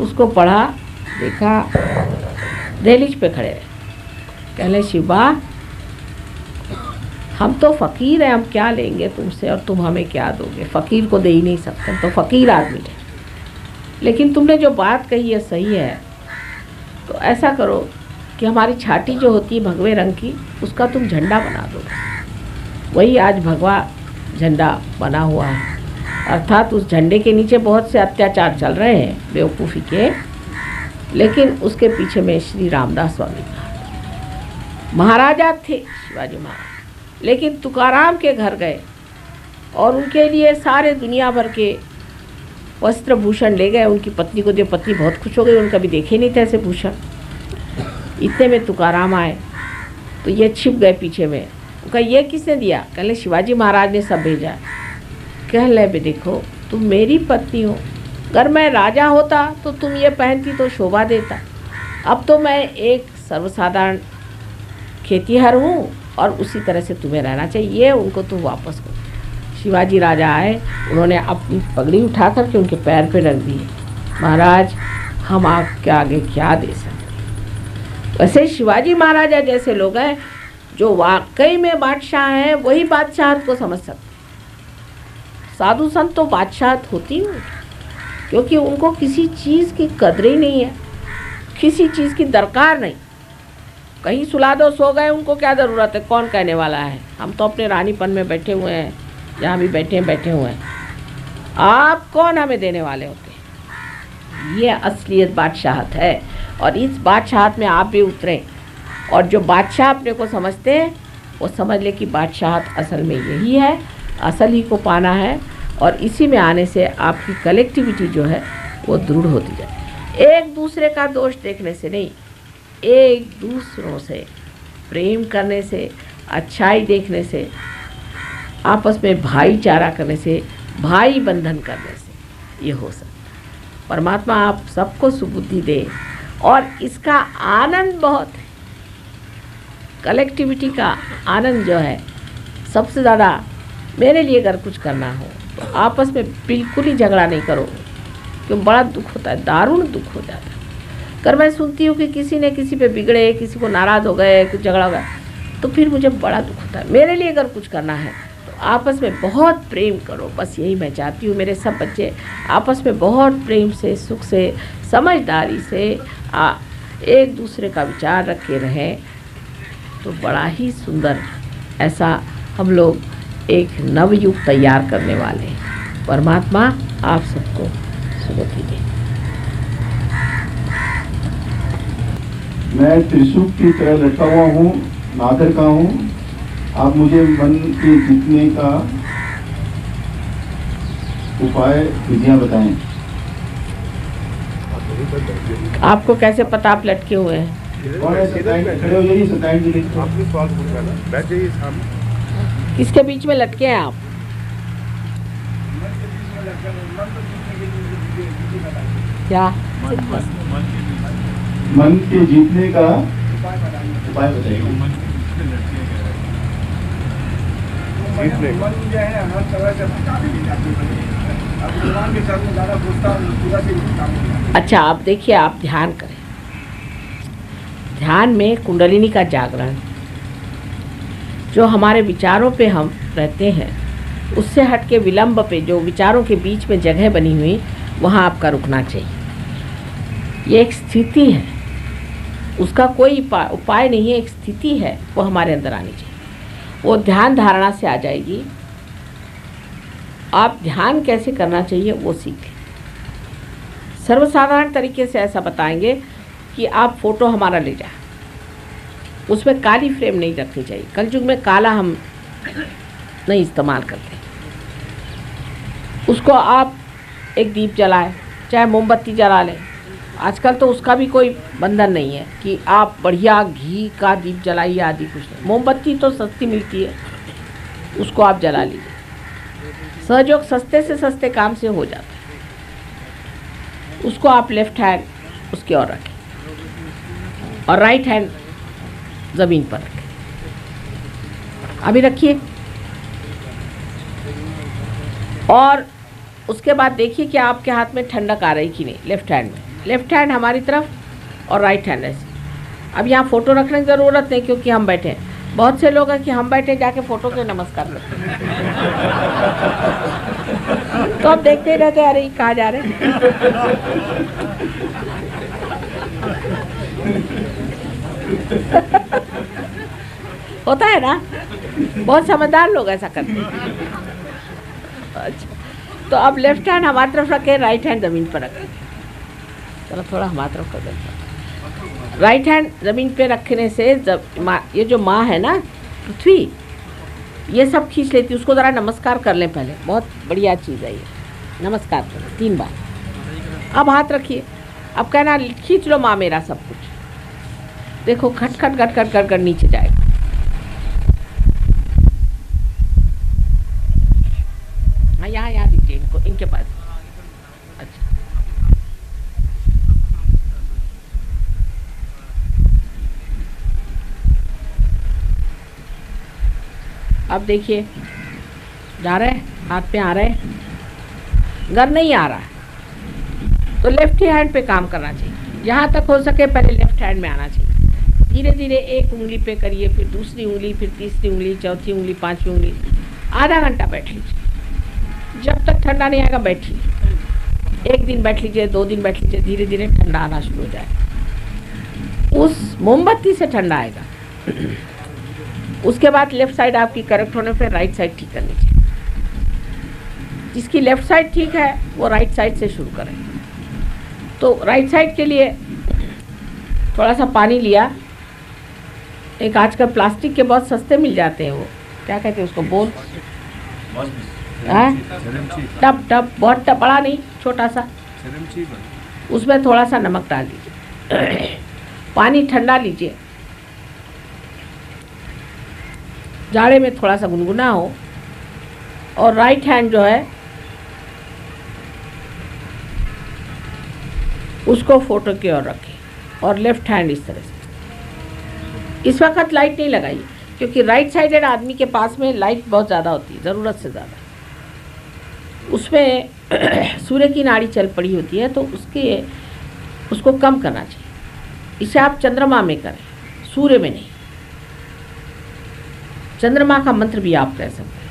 उसको पढ़ा, देखा, दहलीज पे खड़े रहे। कहले शिवा, हम तो फ़कीर हैं, हम क्या लेंगे तुमसे और तुम हमें क्या दोगे? फ़कीर को दे ही नहीं सकते, तो फ़कीर आदमी है। लेकिन तुमने जो बात कही है सही है, तो ऐसा करो कि हमारी छाती जो होती है भगवे रंग की, उसका तुम झंडा बना दो। वही आज भगवा झंडा बना हुआ है, अर्थात उस झंडे के नीचे बहुत से अत्याचार चल रहे हैं बेवकूफ़ी के, लेकिन उसके पीछे में श्री रामदास स्वामी महाराजा थे, शिवाजी महाराज। लेकिन तुकाराम के घर गए और उनके लिए सारे दुनिया भर के वस्त्र भूषण ले गए। उनकी पत्नी को दिए, पत्नी बहुत खुश हो गई, उनका भी देखे नहीं थे ऐसे भूषण। इतने में तुकाराम आए तो ये छिप गए पीछे में। उनका ये किसने दिया? कहले शिवाजी महाराज ने सब भेजा। कह ले बे, देखो तुम मेरी पत्नी हो, अगर मैं राजा होता तो तुम ये पहनती तो शोभा देता। अब तो मैं एक सर्वसाधारण खेतीहर हूँ और उसी तरह से तुम्हें रहना चाहिए। उनको तुम वापस करो। शिवाजी राजा आए, उन्होंने अपनी पगड़ी उठा करके उनके पैर पे रख दी। महाराज, हम आपके आगे क्या दे सकते? वैसे शिवाजी महाराजा जैसे लोग हैं जो वाकई में बादशाह हैं, वही बादशाहत को समझ सकते। साधु संत तो बादशाहत होती है, क्योंकि उनको किसी चीज़ की कदर ही नहीं है, किसी चीज़ की दरकार नहीं। कहीं सुला दो, सो गए, उनको क्या ज़रूरत है? कौन कहने वाला है? हम तो अपने रानीपन में बैठे हुए हैं, जहाँ भी बैठे हुए हैं। आप कौन हमें देने वाले होते हैं? ये असलियत बादशाहत है, और इस बादशाहत में आप भी उतरें। और जो बादशाह अपने को समझते हैं वो समझ ले कि बादशाहत असल में यही है, असल ही को पाना है। और इसी में आने से आपकी कलेक्टिविटी जो है वो दृढ़ होती जाए। एक दूसरे का दोष देखने से नहीं, एक दूसरों से प्रेम करने से, अच्छाई देखने से, आपस में भाईचारा करने से, भाई बंधन करने से ये हो सकता है। परमात्मा आप सबको सुबुद्धि दे, और इसका आनंद बहुत है। कलेक्टिविटी का आनंद जो है सबसे ज़्यादा। मेरे लिए अगर कुछ करना हो तो आपस में बिल्कुल ही झगड़ा नहीं करो, क्योंकि बड़ा दुख होता है, दारुण दुख हो जाता है। अगर मैं सुनती हूँ कि किसी ने किसी पे बिगड़े, किसी को नाराज़ हो गए, कुछ झगड़ा हो गया, तो फिर मुझे बड़ा दुख होता है। मेरे लिए अगर कुछ करना है तो आपस में बहुत प्रेम करो, बस यही मैं चाहती हूँ। मेरे सब बच्चे आपस में बहुत प्रेम से, सुख से, समझदारी से एक दूसरे का विचार रखे रहें, तो बड़ा ही सुंदर ऐसा हम लोग एक नवयुग तैयार करने वाले हैं। परमात्मा आप सबको सुबुद्धि दे। मैं त्रिशूल की तरह लटका हुआ हूँ, नागर का हूँ। आप मुझे मन के जीतने का उपाय, विधियाँ बताएं। आपको कैसे पता आप लटके हुए हैं? कौन है? खड़े हो जाइए, सत्यायन जी। आपने सवाल पूछा ना, बैठ जाइए सामने। किसके बीच में लटके हैं आप? क्या? मन के जीतने का उपाय बताइए। मन जो है हर तरह से भगवान के सामने ज़्यादा पूछता पूरा से। अच्छा, आप देखिए, आप ध्यान करें। ध्यान में कुंडलिनी का जागरण, जो हमारे विचारों पे हम रहते हैं, उससे हट के विलंब पे, जो विचारों के बीच में जगह बनी हुई, वहाँ आपका रुकना चाहिए। ये एक स्थिति है, उसका कोई उपाय नहीं है, एक स्थिति है, वो हमारे अंदर आनी चाहिए। वो ध्यान धारणा से आ जाएगी। आप ध्यान कैसे करना चाहिए वो सीखें। सर्वसाधारण तरीके से ऐसा बताएंगे कि आप फ़ोटो हमारा ले जाए, उसमें काली फ्रेम नहीं रखनी चाहिए। कलयुग में काला हम नहीं इस्तेमाल करते। उसको आप एक दीप जलाएं, चाहे मोमबत्ती जला लें। आजकल तो उसका भी कोई बंधन नहीं है कि आप बढ़िया घी का दीप जलाइए आदि, कुछ नहीं। मोमबत्ती तो सस्ती मिलती है, उसको आप जला लीजिए। सहयोग सस्ते से सस्ते काम से हो जाता है। उसको आप लेफ्ट हैंड उसकी ओर रखें और राइट हैंड ज़मीन पर रखें। अभी रखिए, और उसके बाद देखिए कि आपके हाथ में ठंडक आ रही कि नहीं, लेफ्ट हैंड में। लेफ्ट हैंड हमारी तरफ और राइट हैंड ऐसे। अब यहाँ फ़ोटो रखने की ज़रूरत नहीं क्योंकि हम बैठे हैं। बहुत से लोग हैं कि हम बैठे जाके फ़ोटो के नमस्कार करते हैं। तो अब देखते ही रहते, अरे कहाँ जा रहे हैं। होता है ना, बहुत समझदार लोग ऐसा करते हैं। अच्छा, तो अब लेफ्ट हैंड हमारी तरफ रखें, राइट हैंड ज़मीन पर रखें। चलो थोड़ा हमारी तरफ कर देते। राइट हैंड ज़मीन पे रखने से ये जो माँ है ना, पृथ्वी, ये सब खींच लेती है। उसको ज़रा नमस्कार कर लें पहले, बहुत बढ़िया चीज़ है ये। नमस्कार करें 3 बार। अब हाथ रखिए, अब कहना खींच लो माँ मेरा सब कुछ। देखो खट खट खट खट कर नीचे जाएगा। हाँ यहाँ दीजिए इनको, इनके पास। अच्छा, अब देखिए जा रहे हैं, हाथ पे आ रहे हैं, घर नहीं आ रहा है तो लेफ्ट हैंड पे काम करना चाहिए। जहाँ तक हो सके पहले लेफ्ट हैंड में आना चाहिए। धीरे धीरे एक उंगली पे करिए, फिर दूसरी उंगली, फिर तीसरी उंगली, चौथी उंगली, 5वीं उंगली। आधा घंटा बैठ लीजिए, जब तक ठंडा नहीं आएगा बैठिए। 1 दिन बैठ लीजिए, 2 दिन बैठ लीजिए, धीरे धीरे ठंडा आना शुरू हो जाएगा। उस मोमबत्ती से ठंडा आएगा। उसके बाद लेफ्ट साइड आपकी करेक्ट होने पर राइट साइड ठीक करनी चाहिए। जिसकी लेफ्ट साइड ठीक है वो राइट साइड से शुरू करें। तो राइट साइड के लिए थोड़ा सा पानी लिया। एक आजकल प्लास्टिक के बहुत सस्ते मिल जाते हैं, वो क्या कहते हैं उसको, बोल, टब, बहुत टब, बड़ा नहीं, छोटा सा। उसमें थोड़ा सा नमक डाल दीजिए। पानी ठंडा लीजिए, जाड़े में थोड़ा सा गुनगुना हो। और राइट हैंड जो है उसको फोटो की ओर रखें और लेफ्ट हैंड इस तरह से। इस वक्त लाइट नहीं लगाई क्योंकि राइट साइडेड आदमी के पास में लाइट बहुत ज़्यादा होती है, ज़रूरत से ज़्यादा। उसमें सूर्य की नाड़ी चल पड़ी होती है, तो उसको कम करना चाहिए। इसे आप चंद्रमा में करें, सूर्य में नहीं। चंद्रमा का मंत्र भी आप कह सकते हैं,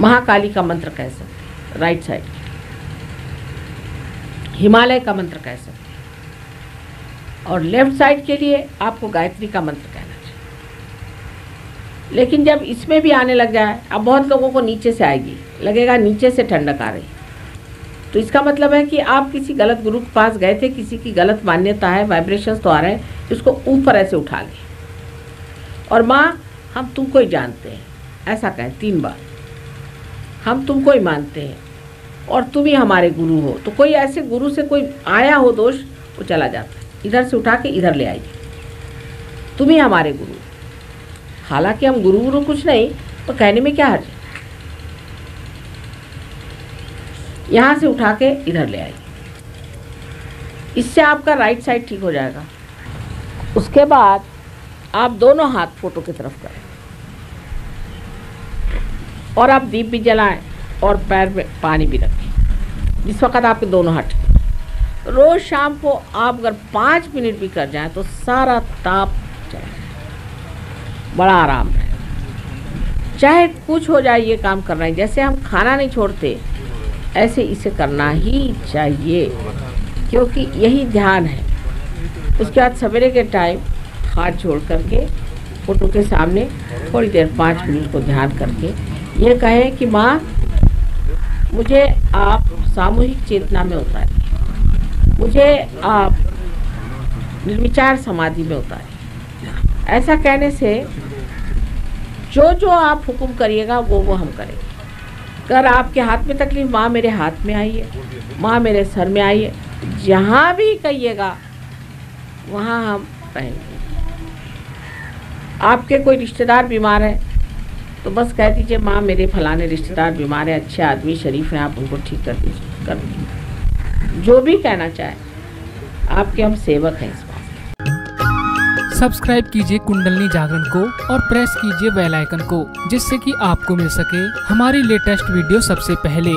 महाकाली का मंत्र कह सकते हैं राइट साइड, हिमालय का मंत्र कह सकते हैं। और लेफ्ट साइड के लिए आपको गायत्री का मंत्र कहना चाहिए। लेकिन जब इसमें भी आने लग जाए, अब बहुत लोगों को नीचे से आएगी, लगेगा नीचे से ठंडक आ रही, तो इसका मतलब है कि आप किसी गलत गुरु के पास गए थे, किसी की गलत मान्यता है, वाइब्रेशंस तो आ रहे हैं, इसको ऊपर ऐसे उठा लें और माँ हम तुमको ही जानते हैं, ऐसा कहें 3 बार। हम तुमको ही मानते हैं और तुम ही हमारे गुरु हो। तो कोई ऐसे गुरु से कोई आया हो दोष, वो चला जाता है। इधर से उठा के इधर ले आइए, तुम ही हमारे गुरु। हालांकि हम गुरु कुछ नहीं, तो कहने में क्या हर्ज है। यहाँ से उठा के इधर ले आइए, इससे आपका राइट साइड ठीक हो जाएगा। उसके बाद आप दोनों हाथ फोटो की तरफ करें और आप दीप भी जलाएं और पैर में पानी भी रखें जिस वक्त आपके दोनों हाथ। रोज़ शाम को आप अगर 5 मिनट भी कर जाएं तो सारा ताप चला जाए, बड़ा आराम है। चाहे कुछ हो जाए, ये काम करना है। जैसे हम खाना नहीं छोड़ते, ऐसे इसे करना ही चाहिए, क्योंकि यही ध्यान है। उसके बाद सवेरे के टाइम हाथ जोड़ करके फोटो के सामने थोड़ी देर 5 मिनट को ध्यान करके ये कहें कि माँ मुझे आप सामूहिक चेतना में उतारिए, मुझे आप निर्विचार समाधि में उतारिए। ऐसा कहने से जो जो आप हुक्म करिएगा वो हम करेंगे। अगर आपके हाथ में तकलीफ, माँ मेरे हाथ में आइए, माँ मेरे सर में आइए, जहाँ भी कहिएगा वहाँ हम रहेंगे। आपके कोई रिश्तेदार बीमार है तो बस कह दीजिए माँ मेरे फलाने रिश्तेदार बीमार है, अच्छे आदमी शरीफ हैं, आप उनको ठीक कर दीजिए, कर दीजिए। जो भी कहना चाहे, आपके हम सेवक हैं इस बात। सब्सक्राइब कीजिए कुंडलनी जागरण को और प्रेस कीजिए बेल आइकन को, जिससे कि आपको मिल सके हमारी लेटेस्ट वीडियो सबसे पहले।